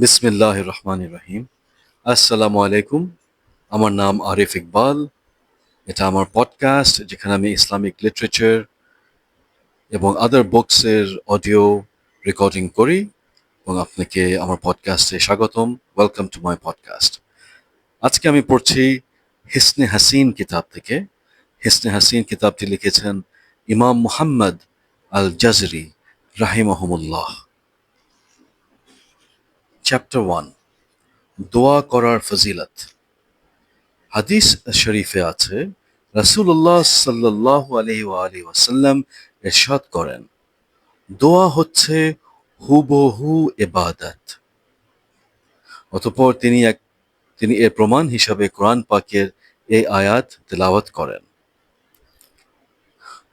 বিসমিল্লাহির রহমানির রহিম। আসসালামু আলাইকুম। আমার নাম আরিফ ইকবাল। এটা আমার পডকাস্ট যেখানে আমি ইসলামিক লিটারেচার এবং আদার বুকসের অডিও রেকর্ডিং করি এবং আপনাকে আমার পডকাস্টে স্বাগতম। Welcome to my podcast. আজকে আমি পড়ছি হিসনে হাসিন কিতাব থেকে। হিসনে হাসিন কিতাবটি লিখেছেন ইমাম মুহাম্মদ আল জাজরি রাহিমাহুমুল্লাহ। চ্যাপ্টার 1, দোয়া করার ফজিলত। হাদিস শরীফে আছে, রাসূলুল্লাহ সাল্লাল্লাহু আলাইহি ওয়াসাল্লাম ইরশাদ করেন, দোয়া হচ্ছে হুবহু ইবাদত। অতঃপর তিনি এর প্রমাণ হিসাবে কোরআন পাকের এই আয়াত তেলাওয়াত করেন।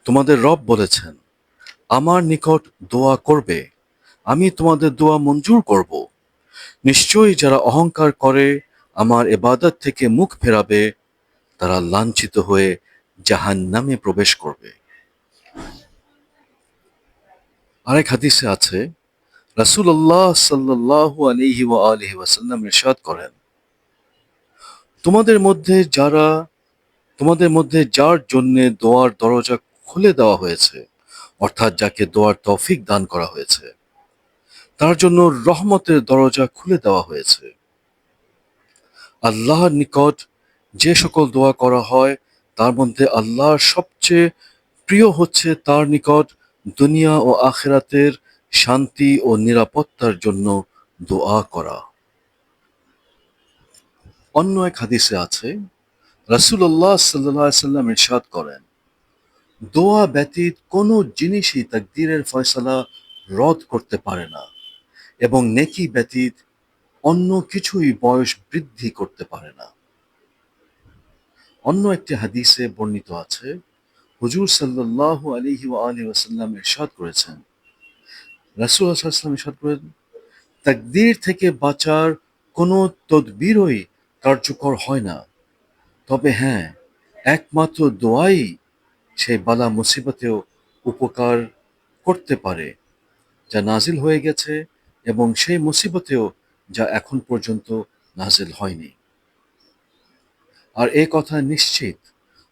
তোমাদের রব বলেছেন, আমার নিকট দোয়া করবে, আমি তোমাদের দোয়া মঞ্জুর করব। নিশ্চয়ই যারা অহংকার করে আমার ইবাদত থেকে মুখ ফেরাবে তারা লাঞ্ছিত হয়ে জাহান্নামে প্রবেশ করবে। আরেক হাদিসে আছে, রাসূলুল্লাহ সাল্লাল্লাহু আলাইহি ওয়াসাল্লাম ইরশাদ করেন, তোমাদের মধ্যে যার জন্য দোয়ার দরজা খুলে দেওয়া হয়েছে, অর্থাৎ যাকে দোয়ার তৌফিক দান করা হয়েছে, তার জন্য রহমতের দরজা খুলে দেওয়া হয়েছে। আল্লাহর নিকট যে সকল দোয়া করা হয় তার মধ্যে আল্লাহর সবচেয়ে প্রিয় হচ্ছে তার নিকট দুনিয়া ও আখিরাতের শান্তি ও নিরাপত্তার জন্য দোয়া করা। অন্য এক হাদিসে আছে, রাসূলুল্লাহ সাল্লাল্লাহু আলাইহি সাল্লাম ইরশাদ করেন, দোয়া ব্যতীত কোনো জিনিসই তাকদীরের ফয়সালা রদ করতে পারে না এবং নেকি ব্যতীত অন্য কিছুই বয়স বৃদ্ধি করতে পারে না। অন্য একটি হাদিসে বর্ণিত আছে, হুজুর সাল্লাল্লাহু আলাইহি ওয়াসাল্লাম ইরশাদ করেছেন, রাসূলুল্লাহ সাল্লাল্লাহু আলাইহি ওয়াসাল্লাম ইরশাদ করেন, তাকদীর থেকে বাঁচার কোনো তদবিরই কার্যকর হয় না, তবে হ্যাঁ, একমাত্র দোয়াই সেই বালা মুসিবতেও উপকার করতে পারে যা নাজিল হয়ে গেছে এবং সেই মুসিবতেও যা এখন পর্যন্ত নাজিল হয়নি। আর এ কথা নিশ্চিত,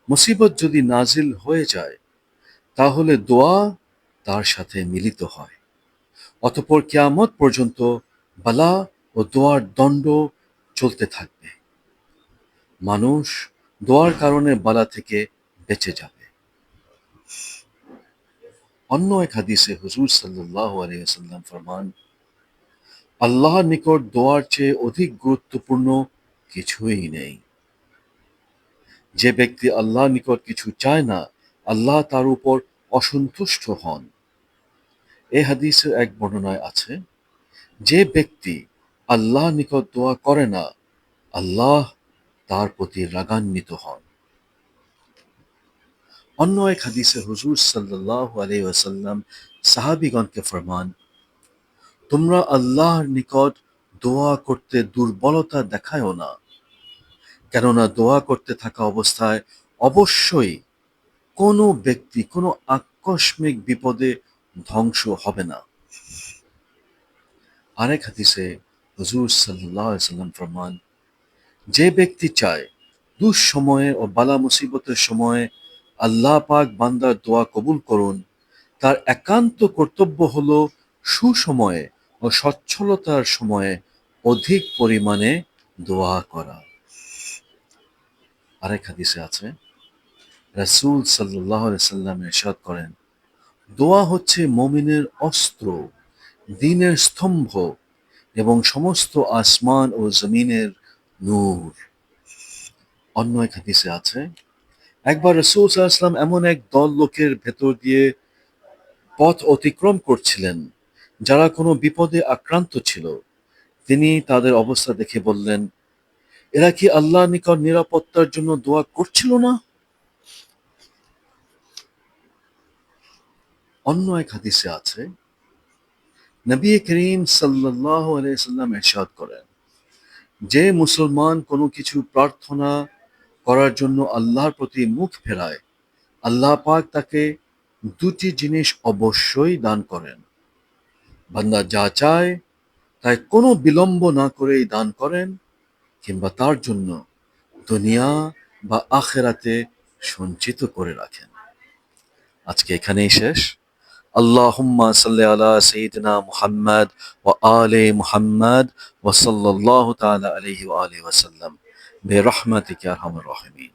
মুসিবত যদি নাজিল হয়ে যায় তাহলে দোয়া তার সাথে মিলিত হয়। অতঃপর কিয়ামত পর্যন্ত বালা ও দোয়ার দণ্ড চলতে থাকবে। মানুষ দোয়ার কারণে বালা থেকে বেঁচে যাবে। অন্য এক হাদিসে হুজুর সাল্লাল্লাহু আলাইহি ওয়াসাল্লাম ফরমান, আল্লাহর নিকট দোয়ার চেয়ে অধিক গুরুত্বপূর্ণ কিছুই নেই। যে ব্যক্তি আল্লাহর নিকট কিছু চায় না, আল্লাহ তার উপর অসন্তুষ্ট হন। এই হাদিসের এক বর্ণনায় আছে, যে ব্যক্তি আল্লাহর নিকট দোয়া করে না, আল্লাহ তার প্রতি রাগান্বিত হন। অন্য এক হাদিসে হুজুর সাল্লাল্লাহু আলাইহি ওয়াসাল্লাম সাহাবীগণকে ফরমান, তোমরা আল্লাহর নিকট দোয়া করতে দুর্বলতা দেখায়ও না, কেননা দোয়া করতে থাকা অবস্থায় অবশ্যই কোনো ব্যক্তি কোনো আকস্মিক বিপদে ধ্বংস হবে না। আরেক হাদিসে হুজুর সাল্লাল্লাহু আলাইহি ওয়াসাল্লাম ফরমান, যে ব্যক্তি চায় দুঃসময়ে ও বালা মুসিবতের সময়ে আল্লাহ পাক বান্দার দোয়া কবুল করুন, তার একান্ত কর্তব্য হলো সুসময়ে ও সচ্ছলতার সময়ে অধিক পরিমাণে দোয়া করা। আরেক হাদিসে আছে, রাসূল সাল্লাল্লাহু আলাইহি সাল্লাম ইরশাদ করেন, দোয়া হচ্ছে মুমিনের অস্ত্র, দ্বীনের স্তম্ভ এবং সমস্ত আসমান ও জমিনের নূর। অন্য এক হাদিসে আছে, একবার রাসূল সাল্লাল্লাহু আলাইহি ওয়াসাল্লাম এমন এক দল লোকের ভেতর দিয়ে পথ অতিক্রম করছিলেন যারা কোনো বিপদে আক্রান্ত ছিল। তিনি তাদের অবস্থা দেখে বললেন, এরা কি আল্লাহর নিকট নিরাপত্তার জন্য দোয়া করছিল না? অন্য এক হাদিসে আছে, নবী করিম সাল্লাল্লাহু আলাইহি সাল্লাম ইরশাদ করেন, যে মুসলমান কোনো কিছু প্রার্থনা করার জন্য আল্লাহর প্রতি মুখ ফেরায়, আল্লাহ পাক তাকে দুটি জিনিস অবশ্যই দান করেন। বান্দা যা চায় তাই কোনো বিলম্ব না করেই দান করেন, কিংবা তার জন্য দুনিয়া বা আখেরাতে সঞ্চিত করে রাখেন। আজকে এখানেই শেষ। আল্লাহুম্মা সাল্লি আলা সাইয়্যিদিনা মুহাম্মাদ ওয়া আলি মুহাম্মাদ ওয়া সাল্লাল্লাহু তাআলা আলাইহি ওয়া আলিহি ওয়া সাল্লাম বিরহমাতিকা আরহামার রাহিমিন।